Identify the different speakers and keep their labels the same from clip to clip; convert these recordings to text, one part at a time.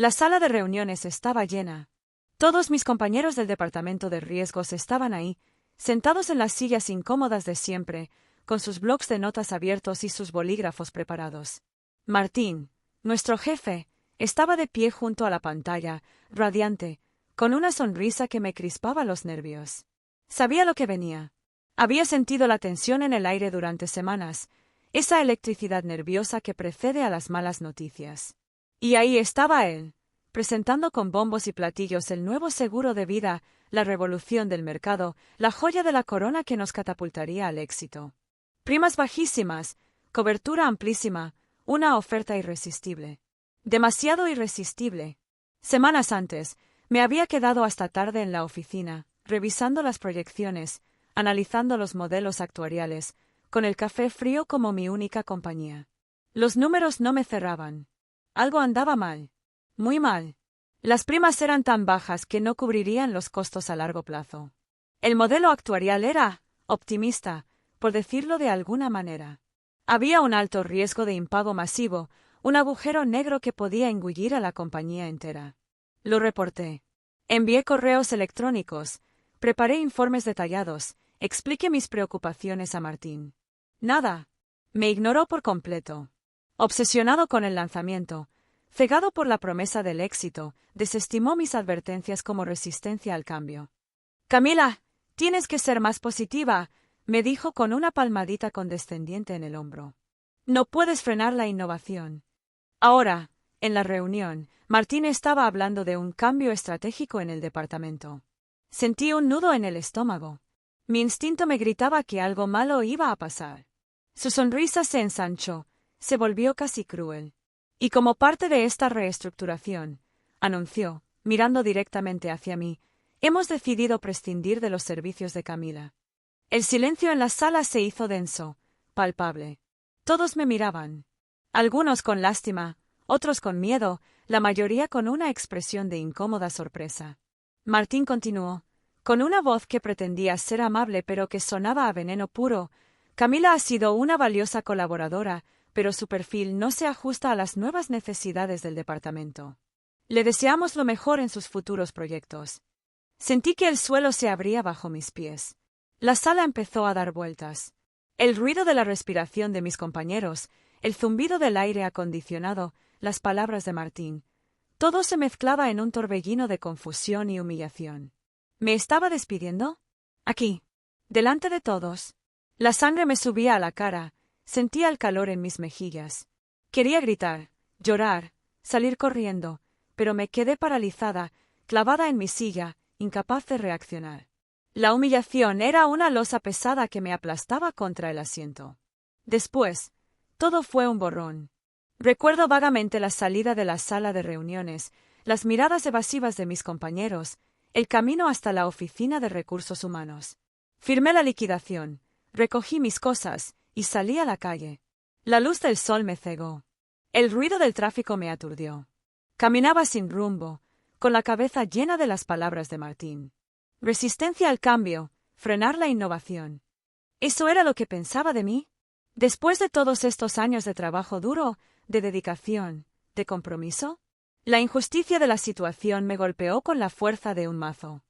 Speaker 1: La sala de reuniones estaba llena. Todos mis compañeros del departamento de riesgos estaban ahí, sentados en las sillas incómodas de siempre, con sus blocs de notas abiertos y sus bolígrafos preparados. Martín, nuestro jefe, estaba de pie junto a la pantalla, radiante, con una sonrisa que me crispaba los nervios. Sabía lo que venía. Había sentido la tensión en el aire durante semanas, esa electricidad nerviosa que precede a las malas noticias. Y ahí estaba él, presentando con bombos y platillos el nuevo seguro de vida, la revolución del mercado, la joya de la corona que nos catapultaría al éxito. Primas bajísimas, cobertura amplísima, una oferta irresistible. Demasiado irresistible. Semanas antes, me había quedado hasta tarde en la oficina, revisando las proyecciones, analizando los modelos actuariales, con el café frío como mi única compañía. Los números no me cerraban. Algo andaba mal. Muy mal. Las primas eran tan bajas que no cubrirían los costos a largo plazo. El modelo actuarial era optimista, por decirlo de alguna manera. Había un alto riesgo de impago masivo, un agujero negro que podía engullir a la compañía entera. Lo reporté. Envié correos electrónicos, preparé informes detallados, expliqué mis preocupaciones a Martín. Nada. Me ignoró por completo. Obsesionado con el lanzamiento, cegado por la promesa del éxito, desestimó mis advertencias como resistencia al cambio. Camila, tienes que ser más positiva, me dijo con una palmadita condescendiente en el hombro. No puedes frenar la innovación. Ahora, en la reunión, Martín estaba hablando de un cambio estratégico en el departamento. Sentí un nudo en el estómago. Mi instinto me gritaba que algo malo iba a pasar. Su sonrisa se ensanchó, se volvió casi cruel. Y como parte de esta reestructuración, anunció, mirando directamente hacia mí, hemos decidido prescindir de los servicios de Camila. El silencio en la sala se hizo denso, palpable. Todos me miraban. Algunos con lástima, otros con miedo, la mayoría con una expresión de incómoda sorpresa. Martín continuó, con una voz que pretendía ser amable pero que sonaba a veneno puro. Camila ha sido una valiosa colaboradora, pero su perfil no se ajusta a las nuevas necesidades del departamento. Le deseamos lo mejor en sus futuros proyectos. Sentí que el suelo se abría bajo mis pies. La sala empezó a dar vueltas. El ruido de la respiración de mis compañeros, el zumbido del aire acondicionado, las palabras de Martín. Todo se mezclaba en un torbellino de confusión y humillación. ¿Me estaba despidiendo? Aquí. Delante de todos. La sangre me subía a la cara, sentía el calor en mis mejillas. Quería gritar, llorar, salir corriendo, pero me quedé paralizada, clavada en mi silla, incapaz de reaccionar. La humillación era una losa pesada que me aplastaba contra el asiento. Después, todo fue un borrón. Recuerdo vagamente la salida de la sala de reuniones, las miradas evasivas de mis compañeros, el camino hasta la oficina de recursos humanos. Firmé la liquidación, recogí mis cosas y salí a la calle. La luz del sol me cegó. El ruido del tráfico me aturdió. Caminaba sin rumbo, con la cabeza llena de las palabras de Martín. Resistencia al cambio, frenar la innovación. ¿Eso era lo que pensaba de mí? Después de todos estos años de trabajo duro, de dedicación, de compromiso, la injusticia de la situación me golpeó con la fuerza de un mazo.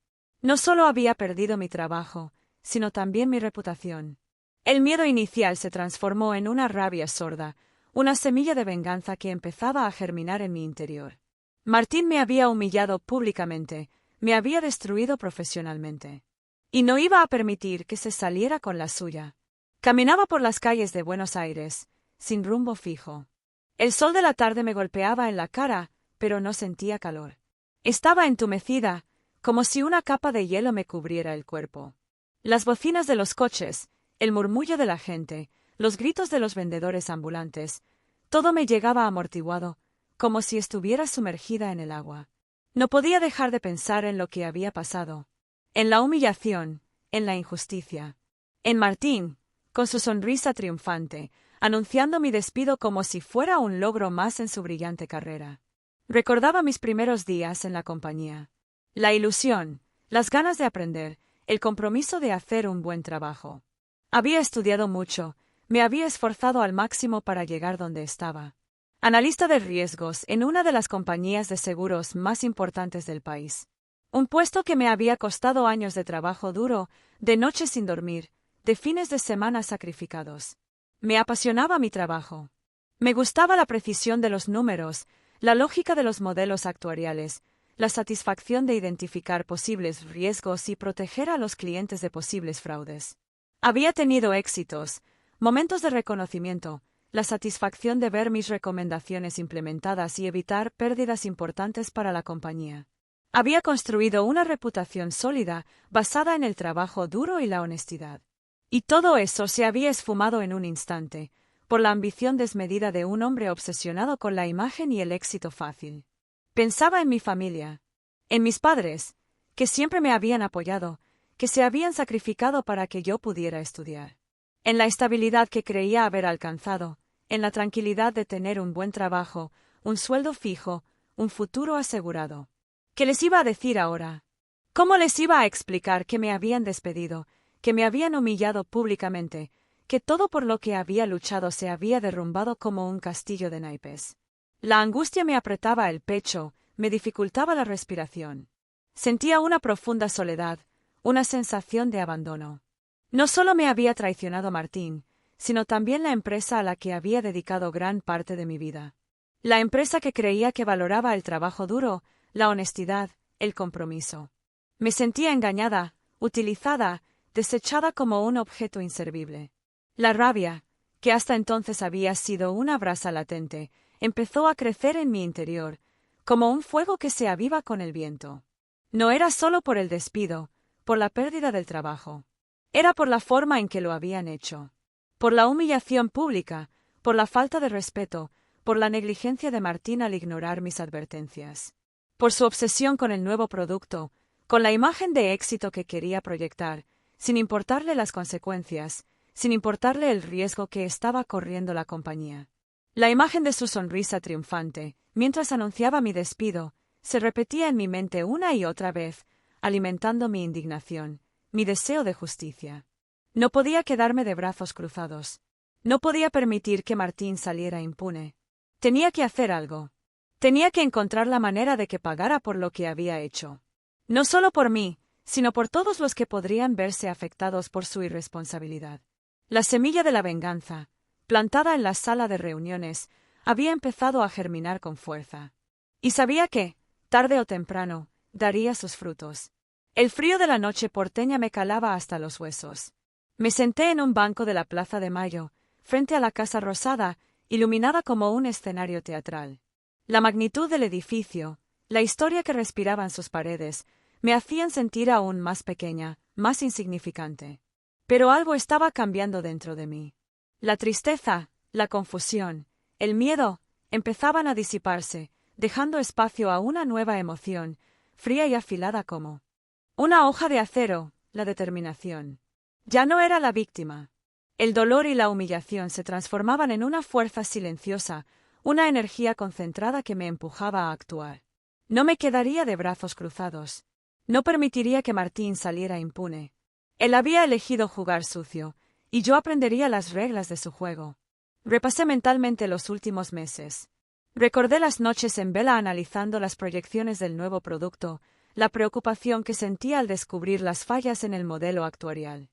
Speaker 1: No solo había perdido mi trabajo, sino también mi reputación. El miedo inicial se transformó en una rabia sorda, una semilla de venganza que empezaba a germinar en mi interior. Martín me había humillado públicamente, me había destruido profesionalmente. Y no iba a permitir que se saliera con la suya. Caminaba por las calles de Buenos Aires, sin rumbo fijo. El sol de la tarde me golpeaba en la cara, pero no sentía calor. Estaba entumecida, como si una capa de hielo me cubriera el cuerpo. Las bocinas de los coches, el murmullo de la gente, los gritos de los vendedores ambulantes, todo me llegaba amortiguado, como si estuviera sumergida en el agua. No podía dejar de pensar en lo que había pasado, en la humillación, en la injusticia, en Martín, con su sonrisa triunfante, anunciando mi despido como si fuera un logro más en su brillante carrera. Recordaba mis primeros días en la compañía. La ilusión, las ganas de aprender, el compromiso de hacer un buen trabajo. Había estudiado mucho, me había esforzado al máximo para llegar donde estaba. analista de riesgos en una de las compañías de seguros más importantes del país. Un puesto que me había costado años de trabajo duro, de noches sin dormir, de fines de semana sacrificados. Me apasionaba mi trabajo. Me gustaba la precisión de los números, la lógica de los modelos actuariales, la satisfacción de identificar posibles riesgos y proteger a los clientes de posibles fraudes. Había tenido éxitos, momentos de reconocimiento, la satisfacción de ver mis recomendaciones implementadas y evitar pérdidas importantes para la compañía. Había construido una reputación sólida basada en el trabajo duro y la honestidad. Y todo eso se había esfumado en un instante, por la ambición desmedida de un hombre obsesionado con la imagen y el éxito fácil. Pensaba en mi familia, en mis padres, que siempre me habían apoyado, que se habían sacrificado para que yo pudiera estudiar. En la estabilidad que creía haber alcanzado, en la tranquilidad de tener un buen trabajo, un sueldo fijo, un futuro asegurado. ¿Qué les iba a decir ahora? ¿Cómo les iba a explicar que me habían despedido, que me habían humillado públicamente, que todo por lo que había luchado se había derrumbado como un castillo de naipes? La angustia me apretaba el pecho, me dificultaba la respiración. Sentía una profunda soledad, una sensación de abandono. No solo me había traicionado Martín, sino también la empresa a la que había dedicado gran parte de mi vida. La empresa que creía que valoraba el trabajo duro, la honestidad, el compromiso. Me sentía engañada, utilizada, desechada como un objeto inservible. La rabia, que hasta entonces había sido una brasa latente, empezó a crecer en mi interior, como un fuego que se aviva con el viento. No era solo por el despido, por la pérdida del trabajo. Era por la forma en que lo habían hecho. Por la humillación pública, por la falta de respeto, por la negligencia de Martín al ignorar mis advertencias. Por su obsesión con el nuevo producto, con la imagen de éxito que quería proyectar, sin importarle las consecuencias, sin importarle el riesgo que estaba corriendo la compañía. La imagen de su sonrisa triunfante, mientras anunciaba mi despido, se repetía en mi mente una y otra vez, alimentando mi indignación, mi deseo de justicia. No podía quedarme de brazos cruzados. No podía permitir que Martín saliera impune. Tenía que hacer algo. Tenía que encontrar la manera de que pagara por lo que había hecho. No solo por mí, sino por todos los que podrían verse afectados por su irresponsabilidad. La semilla de la venganza, plantada en la sala de reuniones, había empezado a germinar con fuerza. Y sabía que, tarde o temprano, daría sus frutos. El frío de la noche porteña me calaba hasta los huesos. Me senté en un banco de la Plaza de Mayo, frente a la Casa Rosada, iluminada como un escenario teatral. La magnitud del edificio, la historia que respiraban sus paredes, me hacían sentir aún más pequeña, más insignificante. Pero algo estaba cambiando dentro de mí. La tristeza, la confusión, el miedo, empezaban a disiparse, dejando espacio a una nueva emoción, fría y afilada como una hoja de acero, la determinación. Ya no era la víctima. El dolor y la humillación se transformaban en una fuerza silenciosa, una energía concentrada que me empujaba a actuar. No me quedaría de brazos cruzados. No permitiría que Martín saliera impune. Él había elegido jugar sucio, y yo aprendería las reglas de su juego. Repasé mentalmente los últimos meses. Recordé las noches en vela analizando las proyecciones del nuevo producto, la preocupación que sentía al descubrir las fallas en el modelo actuarial.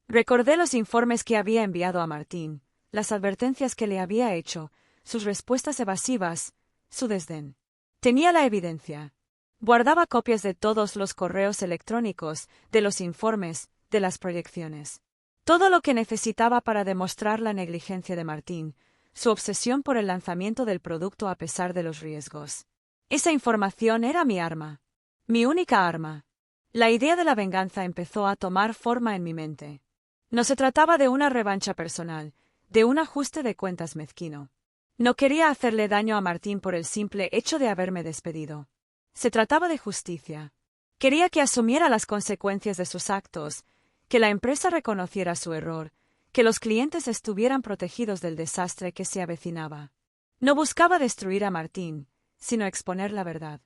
Speaker 1: Recordé los informes que había enviado a Martín, las advertencias que le había hecho, sus respuestas evasivas, su desdén. Tenía la evidencia. Guardaba copias de todos los correos electrónicos, de los informes, de las proyecciones. Todo lo que necesitaba para demostrar la negligencia de Martín, su obsesión por el lanzamiento del producto a pesar de los riesgos. Esa información era mi arma. Mi única arma. La idea de la venganza empezó a tomar forma en mi mente. No se trataba de una revancha personal, de un ajuste de cuentas mezquino. No quería hacerle daño a Martín por el simple hecho de haberme despedido. Se trataba de justicia. Quería que asumiera las consecuencias de sus actos, que la empresa reconociera su error, que los clientes estuvieran protegidos del desastre que se avecinaba. No buscaba destruir a Martín, sino exponer la verdad.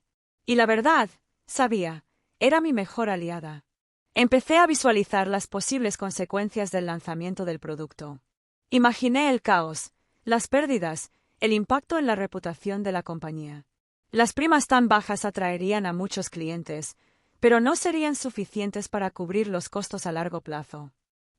Speaker 1: Y la verdad, sabía, era mi mejor aliada. Empecé a visualizar las posibles consecuencias del lanzamiento del producto. Imaginé el caos, las pérdidas, el impacto en la reputación de la compañía. Las primas tan bajas atraerían a muchos clientes, pero no serían suficientes para cubrir los costos a largo plazo.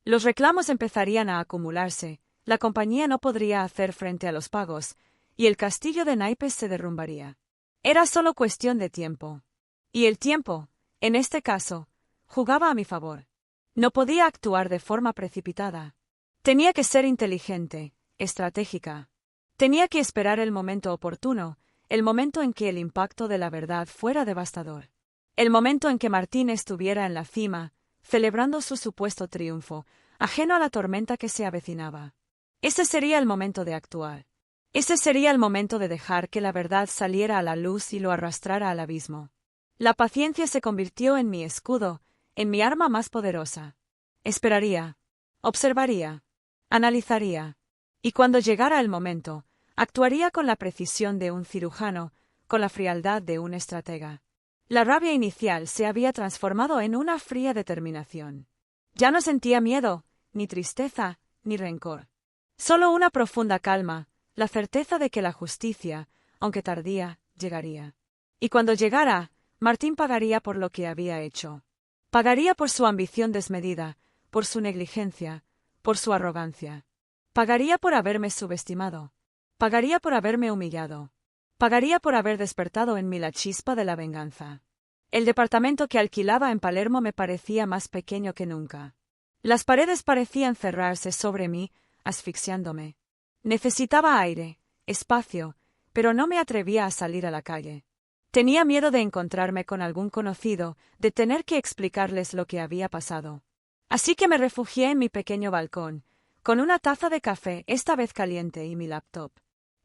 Speaker 1: Los reclamos empezarían a acumularse, la compañía no podría hacer frente a los pagos, y el castillo de naipes se derrumbaría. Era solo cuestión de tiempo. Y el tiempo, en este caso, jugaba a mi favor. No podía actuar de forma precipitada. Tenía que ser inteligente, estratégica. Tenía que esperar el momento oportuno, el momento en que el impacto de la verdad fuera devastador. El momento en que Martín estuviera en la cima, celebrando su supuesto triunfo, ajeno a la tormenta que se avecinaba. Ese sería el momento de actuar. Ese sería el momento de dejar que la verdad saliera a la luz y lo arrastrara al abismo. La paciencia se convirtió en mi escudo, en mi arma más poderosa. Esperaría, observaría, analizaría, y cuando llegara el momento, actuaría con la precisión de un cirujano, con la frialdad de un estratega. La rabia inicial se había transformado en una fría determinación. Ya no sentía miedo, ni tristeza, ni rencor. Solo una profunda calma, la certeza de que la justicia, aunque tardía, llegaría. Y cuando llegara, Martín pagaría por lo que había hecho. Pagaría por su ambición desmedida, por su negligencia, por su arrogancia. Pagaría por haberme subestimado. Pagaría por haberme humillado. Pagaría por haber despertado en mí la chispa de la venganza. El departamento que alquilaba en Palermo me parecía más pequeño que nunca. Las paredes parecían cerrarse sobre mí, asfixiándome. Necesitaba aire, espacio, pero no me atrevía a salir a la calle. Tenía miedo de encontrarme con algún conocido, de tener que explicarles lo que había pasado. Así que me refugié en mi pequeño balcón, con una taza de café, esta vez caliente, y mi laptop.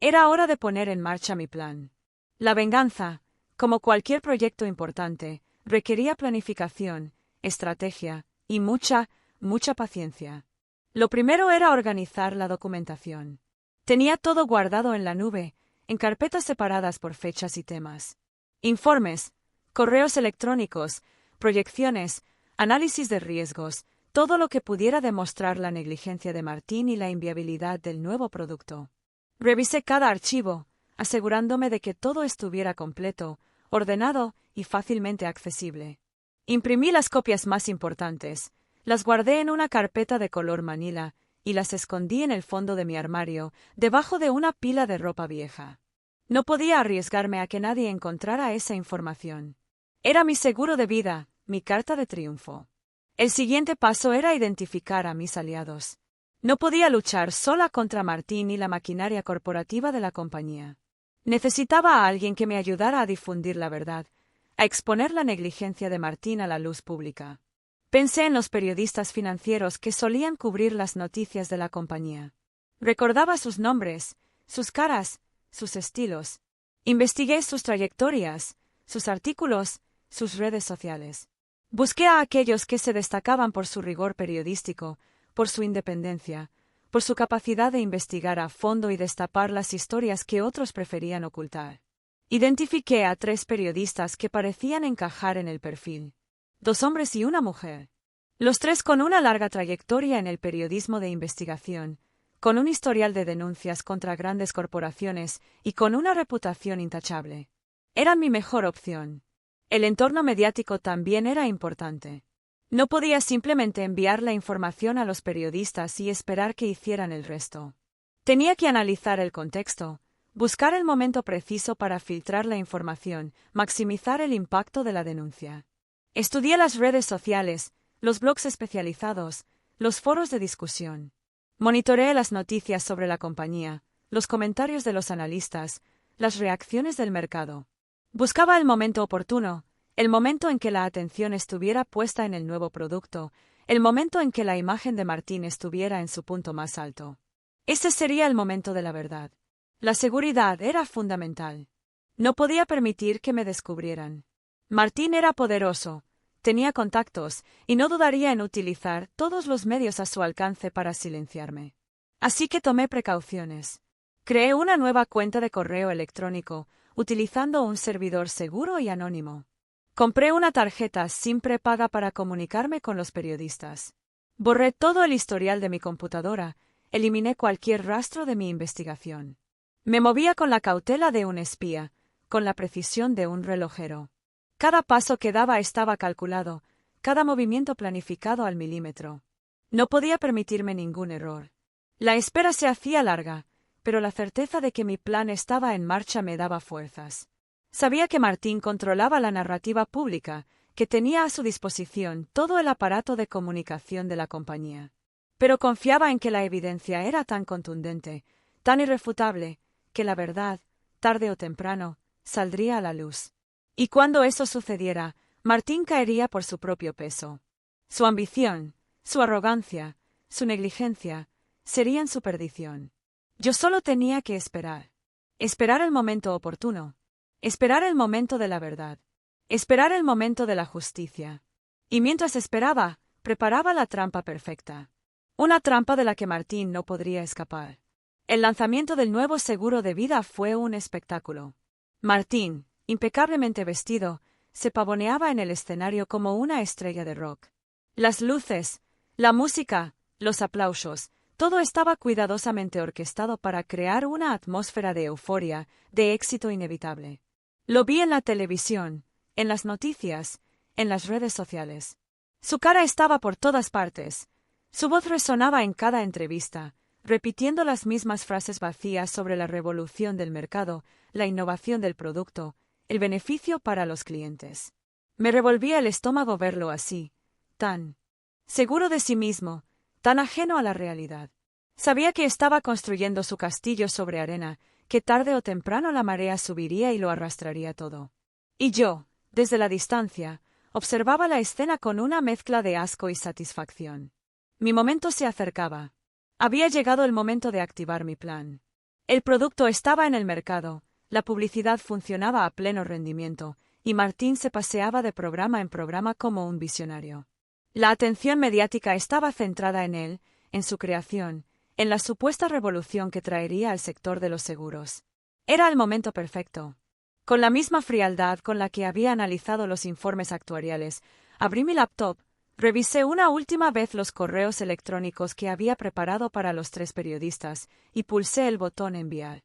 Speaker 1: Era hora de poner en marcha mi plan. La venganza, como cualquier proyecto importante, requería planificación, estrategia y mucha paciencia. Lo primero era organizar la documentación. Tenía todo guardado en la nube, en carpetas separadas por fechas y temas. Informes, correos electrónicos, proyecciones, análisis de riesgos, todo lo que pudiera demostrar la negligencia de Martín y la inviabilidad del nuevo producto. Revisé cada archivo, asegurándome de que todo estuviera completo, ordenado y fácilmente accesible. Imprimí las copias más importantes, las guardé en una carpeta de color manila y las escondí en el fondo de mi armario, debajo de una pila de ropa vieja. No podía arriesgarme a que nadie encontrara esa información. Era mi seguro de vida, mi carta de triunfo. El siguiente paso era identificar a mis aliados. No podía luchar sola contra Martín y la maquinaria corporativa de la compañía. Necesitaba a alguien que me ayudara a difundir la verdad, a exponer la negligencia de Martín a la luz pública. Pensé en los periodistas financieros que solían cubrir las noticias de la compañía. Recordaba sus nombres, sus caras, sus estilos. Investigué sus trayectorias, sus artículos, sus redes sociales. Busqué a aquellos que se destacaban por su rigor periodístico, por su independencia, por su capacidad de investigar a fondo y destapar las historias que otros preferían ocultar. Identifiqué a 3 periodistas que parecían encajar en el perfil. 2 hombres y una mujer. Los 3 con una larga trayectoria en el periodismo de investigación, con un historial de denuncias contra grandes corporaciones y con una reputación intachable. Eran mi mejor opción. El entorno mediático también era importante. No podía simplemente enviar la información a los periodistas y esperar que hicieran el resto. Tenía que analizar el contexto, buscar el momento preciso para filtrar la información, maximizar el impacto de la denuncia. Estudié las redes sociales, los blogs especializados, los foros de discusión. Monitoreé las noticias sobre la compañía, los comentarios de los analistas, las reacciones del mercado. Buscaba el momento oportuno, el momento en que la atención estuviera puesta en el nuevo producto, el momento en que la imagen de Martín estuviera en su punto más alto. Ese sería el momento de la verdad. La seguridad era fundamental. No podía permitir que me descubrieran. Martín era poderoso, tenía contactos, y no dudaría en utilizar todos los medios a su alcance para silenciarme. Así que tomé precauciones. Creé una nueva cuenta de correo electrónico, utilizando un servidor seguro y anónimo. Compré una tarjeta SIM prepaga para comunicarme con los periodistas. Borré todo el historial de mi computadora, eliminé cualquier rastro de mi investigación. Me movía con la cautela de un espía, con la precisión de un relojero. Cada paso que daba estaba calculado, cada movimiento planificado al milímetro. No podía permitirme ningún error. La espera se hacía larga, pero la certeza de que mi plan estaba en marcha me daba fuerzas. Sabía que Martín controlaba la narrativa pública, que tenía a su disposición todo el aparato de comunicación de la compañía. Pero confiaba en que la evidencia era tan contundente, tan irrefutable, que la verdad, tarde o temprano, saldría a la luz. Y cuando eso sucediera, Martín caería por su propio peso. Su ambición, su arrogancia, su negligencia, serían su perdición. Yo solo tenía que esperar. Esperar el momento oportuno. Esperar el momento de la verdad. Esperar el momento de la justicia. Y mientras esperaba, preparaba la trampa perfecta. Una trampa de la que Martín no podría escapar. El lanzamiento del nuevo seguro de vida fue un espectáculo. Martín, impecablemente vestido, se pavoneaba en el escenario como una estrella de rock. Las luces, la música, los aplausos, todo estaba cuidadosamente orquestado para crear una atmósfera de euforia, de éxito inevitable. Lo vi en la televisión, en las noticias, en las redes sociales. Su cara estaba por todas partes. Su voz resonaba en cada entrevista, repitiendo las mismas frases vacías sobre la revolución del mercado, la innovación del producto, el beneficio para los clientes. Me revolvía el estómago verlo así, tan seguro de sí mismo, tan ajeno a la realidad. Sabía que estaba construyendo su castillo sobre arena, que tarde o temprano la marea subiría y lo arrastraría todo. Y yo, desde la distancia, observaba la escena con una mezcla de asco y satisfacción. Mi momento se acercaba. Había llegado el momento de activar mi plan. El producto estaba en el mercado, la publicidad funcionaba a pleno rendimiento, y Martín se paseaba de programa en programa como un visionario. La atención mediática estaba centrada en él, en su creación, en la supuesta revolución que traería al sector de los seguros. Era el momento perfecto. Con la misma frialdad con la que había analizado los informes actuariales, abrí mi laptop, revisé una última vez los correos electrónicos que había preparado para los 3 periodistas y pulsé el botón enviar.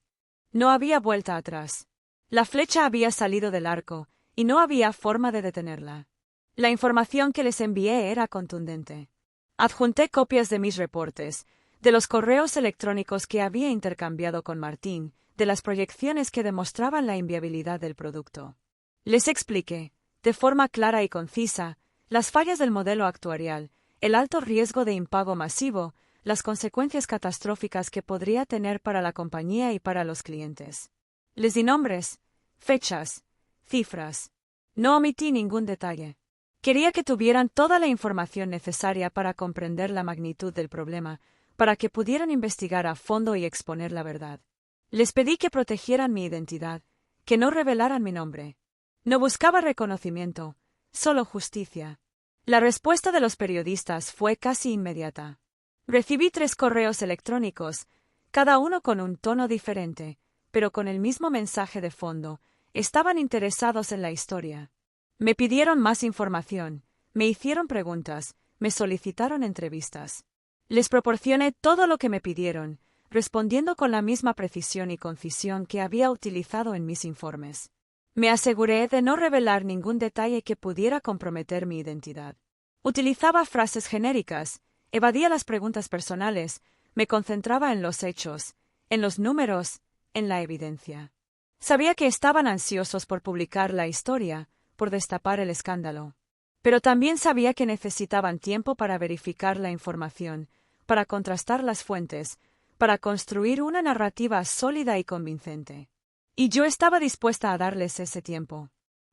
Speaker 1: No había vuelta atrás. La flecha había salido del arco, y no había forma de detenerla. La información que les envié era contundente. Adjunté copias de mis reportes, de los correos electrónicos que había intercambiado con Martín, de las proyecciones que demostraban la inviabilidad del producto. Les expliqué, de forma clara y concisa, las fallas del modelo actuarial, el alto riesgo de impago masivo, las consecuencias catastróficas que podría tener para la compañía y para los clientes. Les di nombres, fechas, cifras. No omití ningún detalle. Quería que tuvieran toda la información necesaria para comprender la magnitud del problema, para que pudieran investigar a fondo y exponer la verdad. Les pedí que protegieran mi identidad, que no revelaran mi nombre. No buscaba reconocimiento, solo justicia. La respuesta de los periodistas fue casi inmediata. Recibí 3 correos electrónicos, cada uno con un tono diferente, pero con el mismo mensaje de fondo. Estaban interesados en la historia. Me pidieron más información, me hicieron preguntas, me solicitaron entrevistas. Les proporcioné todo lo que me pidieron, respondiendo con la misma precisión y concisión que había utilizado en mis informes. Me aseguré de no revelar ningún detalle que pudiera comprometer mi identidad. Utilizaba frases genéricas, evadía las preguntas personales, me concentraba en los hechos, en los números, en la evidencia. Sabía que estaban ansiosos por publicar la historia, por destapar el escándalo. Pero también sabía que necesitaban tiempo para verificar la información, para contrastar las fuentes, para construir una narrativa sólida y convincente. Y yo estaba dispuesta a darles ese tiempo.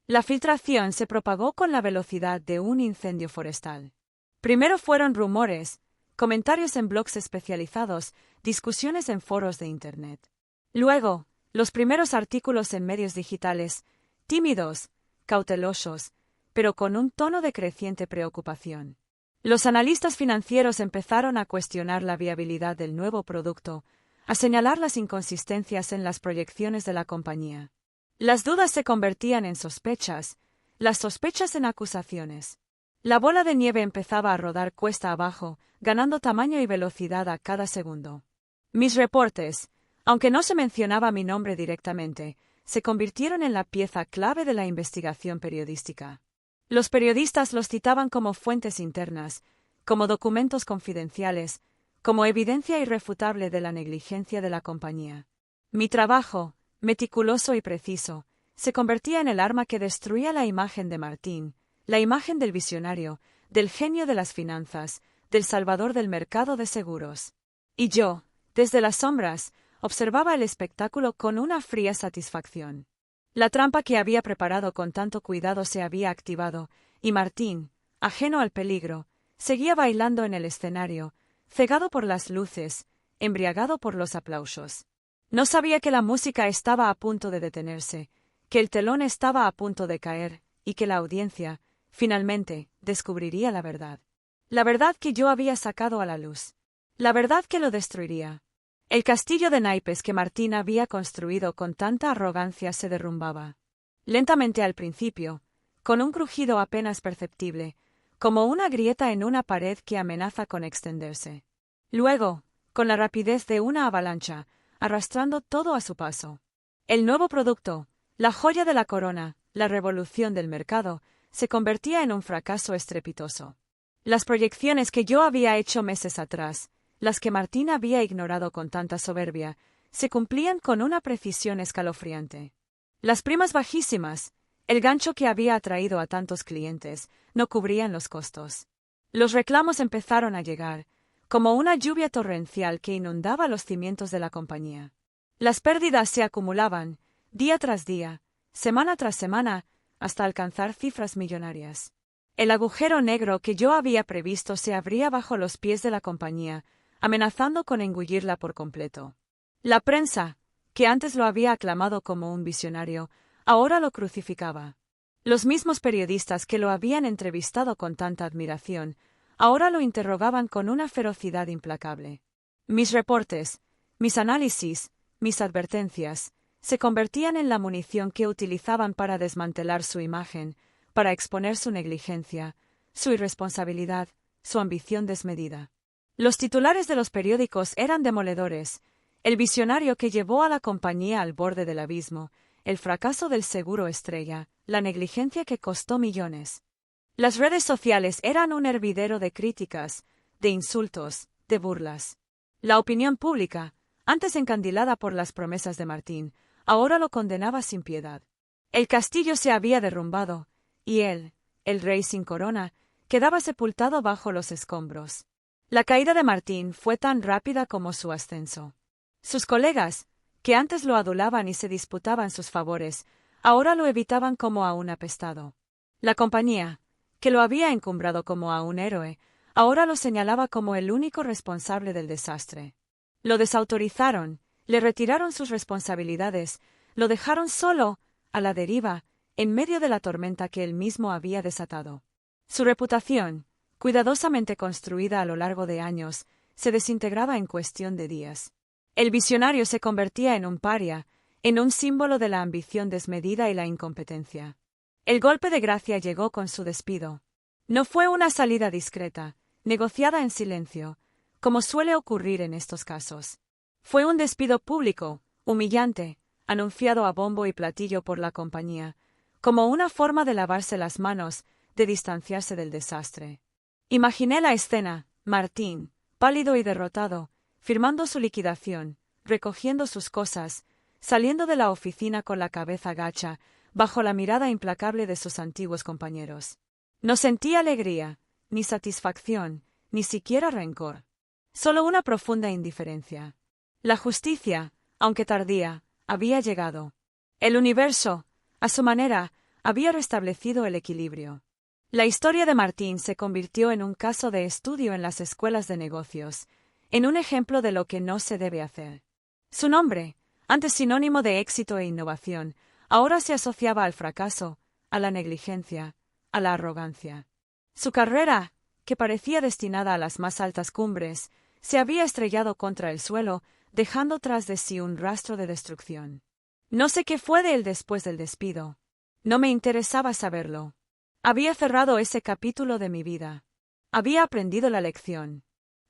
Speaker 1: La filtración se propagó con la velocidad de un incendio forestal. Primero fueron rumores, comentarios en blogs especializados, discusiones en foros de Internet. Luego, los primeros artículos en medios digitales, tímidos, cautelosos, pero con un tono de creciente preocupación. Los analistas financieros empezaron a cuestionar la viabilidad del nuevo producto, a señalar las inconsistencias en las proyecciones de la compañía. Las dudas se convertían en sospechas, las sospechas en acusaciones. La bola de nieve empezaba a rodar cuesta abajo, ganando tamaño y velocidad a cada segundo. Mis reportes, Aunque no se mencionaba mi nombre directamente, se convirtieron en la pieza clave de la investigación periodística. Los periodistas los citaban como fuentes internas, como documentos confidenciales, como evidencia irrefutable de la negligencia de la compañía. Mi trabajo, meticuloso y preciso, se convertía en el arma que destruía la imagen de Martín, la imagen del visionario, del genio de las finanzas, del salvador del mercado de seguros. Y yo, desde las sombras, observaba el espectáculo con una fría satisfacción. La trampa que había preparado con tanto cuidado se había activado, y Martín, ajeno al peligro, seguía bailando en el escenario, cegado por las luces, embriagado por los aplausos. No sabía que la música estaba a punto de detenerse, que el telón estaba a punto de caer, y que la audiencia, finalmente, descubriría la verdad. La verdad que yo había sacado a la luz. La verdad que lo destruiría. El castillo de naipes que Martín había construido con tanta arrogancia se derrumbaba. Lentamente al principio, con un crujido apenas perceptible, como una grieta en una pared que amenaza con extenderse. Luego, con la rapidez de una avalancha, arrastrando todo a su paso. El nuevo producto, la joya de la corona, la revolución del mercado, se convertía en un fracaso estrepitoso. Las proyecciones que yo había hecho meses atrás, las que Martín había ignorado con tanta soberbia, se cumplían con una precisión escalofriante. Las primas bajísimas, el gancho que había atraído a tantos clientes, no cubrían los costos. Los reclamos empezaron a llegar, como una lluvia torrencial que inundaba los cimientos de la compañía. Las pérdidas se acumulaban, día tras día, semana tras semana, hasta alcanzar cifras millonarias. El agujero negro que yo había previsto se abría bajo los pies de la compañía, amenazando con engullirla por completo. La prensa, que antes lo había aclamado como un visionario, ahora lo crucificaba. Los mismos periodistas que lo habían entrevistado con tanta admiración, ahora lo interrogaban con una ferocidad implacable. Mis reportes, mis análisis, mis advertencias, se convertían en la munición que utilizaban para desmantelar su imagen, para exponer su negligencia, su irresponsabilidad, su ambición desmedida. Los titulares de los periódicos eran demoledores: el visionario que llevó a la compañía al borde del abismo, el fracaso del seguro estrella, la negligencia que costó millones. Las redes sociales eran un hervidero de críticas, de insultos, de burlas. La opinión pública, antes encandilada por las promesas de Martín, ahora lo condenaba sin piedad. El castillo se había derrumbado, y él, el rey sin corona, quedaba sepultado bajo los escombros. La caída de Martín fue tan rápida como su ascenso. Sus colegas, que antes lo adulaban y se disputaban sus favores, ahora lo evitaban como a un apestado. La compañía, que lo había encumbrado como a un héroe, ahora lo señalaba como el único responsable del desastre. Lo desautorizaron, le retiraron sus responsabilidades, lo dejaron solo, a la deriva, en medio de la tormenta que él mismo había desatado. Su reputación, cuidadosamente construida a lo largo de años, se desintegraba en cuestión de días. El visionario se convertía en un paria, en un símbolo de la ambición desmedida y la incompetencia. El golpe de gracia llegó con su despido. No fue una salida discreta, negociada en silencio, como suele ocurrir en estos casos. Fue un despido público, humillante, anunciado a bombo y platillo por la compañía, como una forma de lavarse las manos, de distanciarse del desastre. Imaginé la escena: Martín, pálido y derrotado, firmando su liquidación, recogiendo sus cosas, saliendo de la oficina con la cabeza gacha, bajo la mirada implacable de sus antiguos compañeros. No sentí alegría, ni satisfacción, ni siquiera rencor. Solo una profunda indiferencia. La justicia, aunque tardía, había llegado. El universo, a su manera, había restablecido el equilibrio. La historia de Martín se convirtió en un caso de estudio en las escuelas de negocios, en un ejemplo de lo que no se debe hacer. Su nombre, antes sinónimo de éxito e innovación, ahora se asociaba al fracaso, a la negligencia, a la arrogancia. Su carrera, que parecía destinada a las más altas cumbres, se había estrellado contra el suelo, dejando tras de sí un rastro de destrucción. No sé qué fue de él después del despido. No me interesaba saberlo. Había cerrado ese capítulo de mi vida. Había aprendido la lección.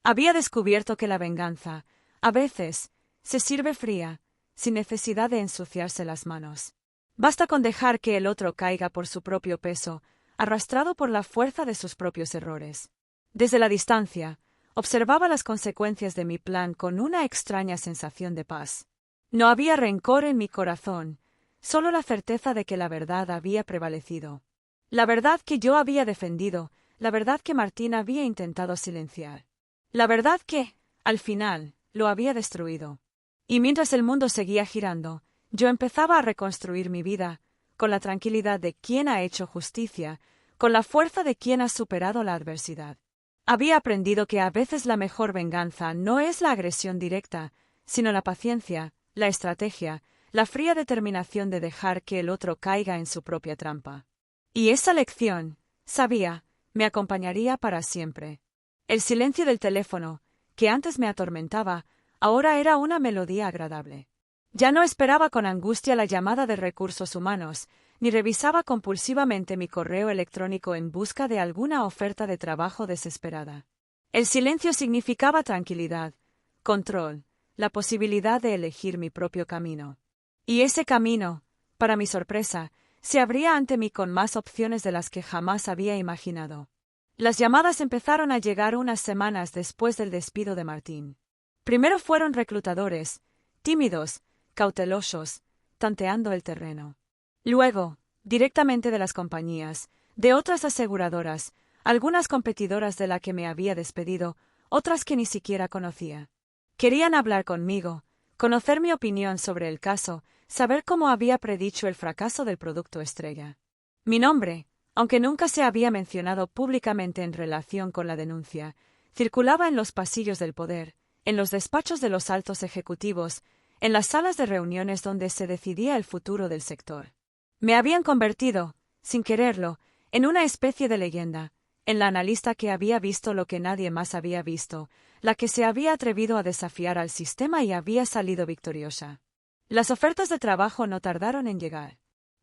Speaker 1: Había descubierto que la venganza, a veces, Se sirve fría, sin necesidad de ensuciarse las manos. Basta con dejar que el otro caiga por su propio peso, arrastrado por la fuerza de sus propios errores. Desde la distancia, observaba las consecuencias de mi plan con una extraña sensación de paz. No había rencor en mi corazón, solo la certeza de que la verdad había prevalecido. La verdad que yo había defendido, la verdad que Martín había intentado silenciar. La verdad que, al final, lo había destruido. Y mientras el mundo seguía girando, yo empezaba a reconstruir mi vida, con la tranquilidad de quien ha hecho justicia, con la fuerza de quien ha superado la adversidad. Había aprendido que a veces la mejor venganza no es la agresión directa, sino la paciencia, la estrategia, la fría determinación de dejar que el otro caiga en su propia trampa. Y esa lección, sabía, me acompañaría para siempre. El silencio del teléfono, que antes me atormentaba, ahora era una melodía agradable. Ya no esperaba con angustia la llamada de recursos humanos, ni revisaba compulsivamente mi correo electrónico en busca de alguna oferta de trabajo desesperada. El silencio significaba tranquilidad, control, la posibilidad de elegir mi propio camino. Y ese camino, para mi sorpresa, se abría ante mí con más opciones de las que jamás había imaginado. Las llamadas empezaron a llegar unas semanas después del despido de Martín. Primero fueron reclutadores, tímidos, cautelosos, tanteando el terreno. Luego, directamente de las compañías, de otras aseguradoras, algunas competidoras de la que me había despedido, otras que ni siquiera conocía. Querían hablar conmigo, conocer mi opinión sobre el caso, saber cómo había predicho el fracaso del producto estrella. Mi nombre, aunque nunca se había mencionado públicamente en relación con la denuncia, circulaba en los pasillos del poder, en los despachos de los altos ejecutivos, en las salas de reuniones donde se decidía el futuro del sector. Me habían convertido, sin quererlo, en una especie de leyenda, en la analista que había visto lo que nadie más había visto, la que se había atrevido a desafiar al sistema y había salido victoriosa. Las ofertas de trabajo no tardaron en llegar.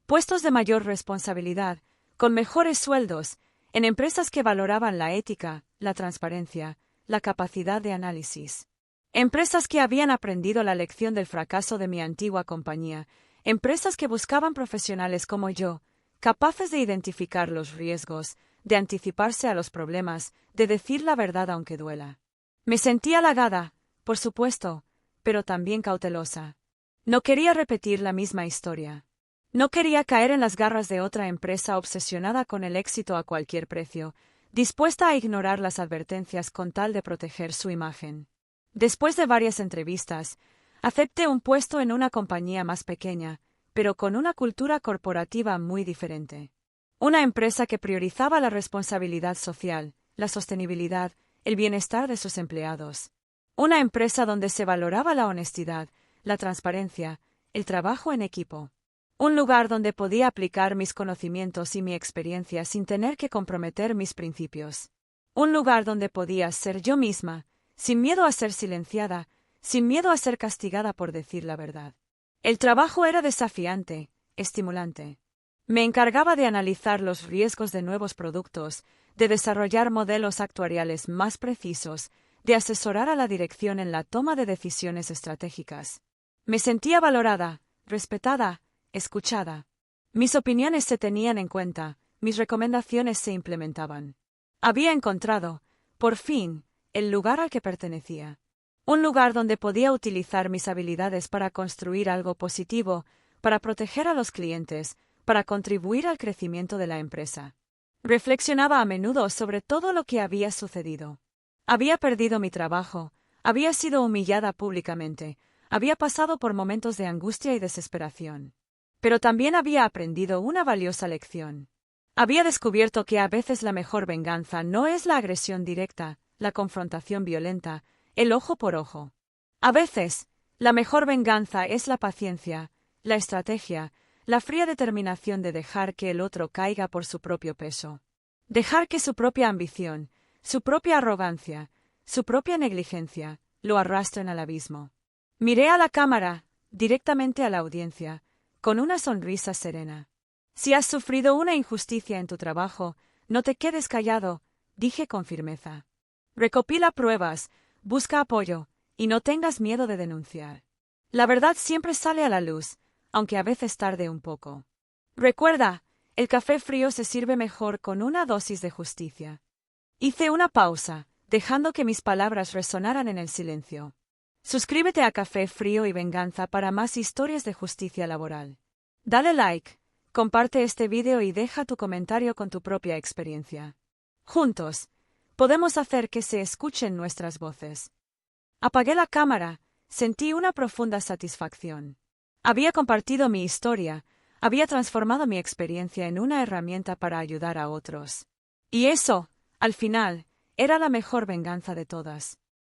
Speaker 1: Puestos de mayor responsabilidad, con mejores sueldos, en empresas que valoraban la ética, la transparencia, la capacidad de análisis. Empresas que habían aprendido la lección del fracaso de mi antigua compañía, empresas que buscaban profesionales como yo, capaces de identificar los riesgos, de anticiparse a los problemas, de decir la verdad aunque duela. Me sentía halagada, por supuesto, pero también cautelosa. No quería repetir la misma historia. No quería caer en las garras de otra empresa obsesionada con el éxito a cualquier precio, dispuesta a ignorar las advertencias con tal de proteger su imagen. Después de varias entrevistas, acepté un puesto en una compañía más pequeña, pero con una cultura corporativa muy diferente. Una empresa que priorizaba la responsabilidad social, la sostenibilidad, el bienestar de sus empleados. Una empresa donde se valoraba la honestidad, la transparencia, el trabajo en equipo. Un lugar donde podía aplicar mis conocimientos y mi experiencia sin tener que comprometer mis principios. Un lugar donde podía ser yo misma, sin miedo a ser silenciada, sin miedo a ser castigada por decir la verdad. El trabajo era desafiante, estimulante. Me encargaba de analizar los riesgos de nuevos productos, de desarrollar modelos actuariales más precisos, de asesorar a la dirección en la toma de decisiones estratégicas. Me sentía valorada, respetada, escuchada. Mis opiniones se tenían en cuenta, mis recomendaciones se implementaban. Había encontrado, por fin, el lugar al que pertenecía. Un lugar donde podía utilizar mis habilidades para construir algo positivo, para proteger a los clientes, para contribuir al crecimiento de la empresa. Reflexionaba a menudo sobre todo lo que había sucedido. Había perdido mi trabajo, había sido humillada públicamente, había pasado por momentos de angustia y desesperación. Pero también había aprendido una valiosa lección. Había descubierto que a veces la mejor venganza no es la agresión directa, la confrontación violenta, el ojo por ojo. A veces, la mejor venganza es la paciencia, la estrategia, la fría determinación de dejar que el otro caiga por su propio peso. Dejar que su propia ambición, su propia arrogancia, su propia negligencia, lo arrastren al abismo. Miré a la cámara, directamente a la audiencia, con una sonrisa serena. Si has sufrido una injusticia en tu trabajo, no te quedes callado, dije con firmeza. Recopila pruebas, busca apoyo, y no tengas miedo de denunciar. La verdad siempre sale a la luz, aunque a veces tarde un poco. Recuerda, el café frío se sirve mejor con una dosis de justicia. Hice una pausa, dejando que mis palabras resonaran en el silencio. Suscríbete a Café Frío y Venganza para más historias de justicia laboral. Dale like, comparte este vídeo y deja tu comentario con tu propia experiencia. Juntos, podemos hacer que se escuchen nuestras voces. Apagué la cámara, sentí una profunda satisfacción. Había compartido mi historia, había transformado mi experiencia en una herramienta para ayudar a otros. Y eso, al final, era la mejor venganza de todas.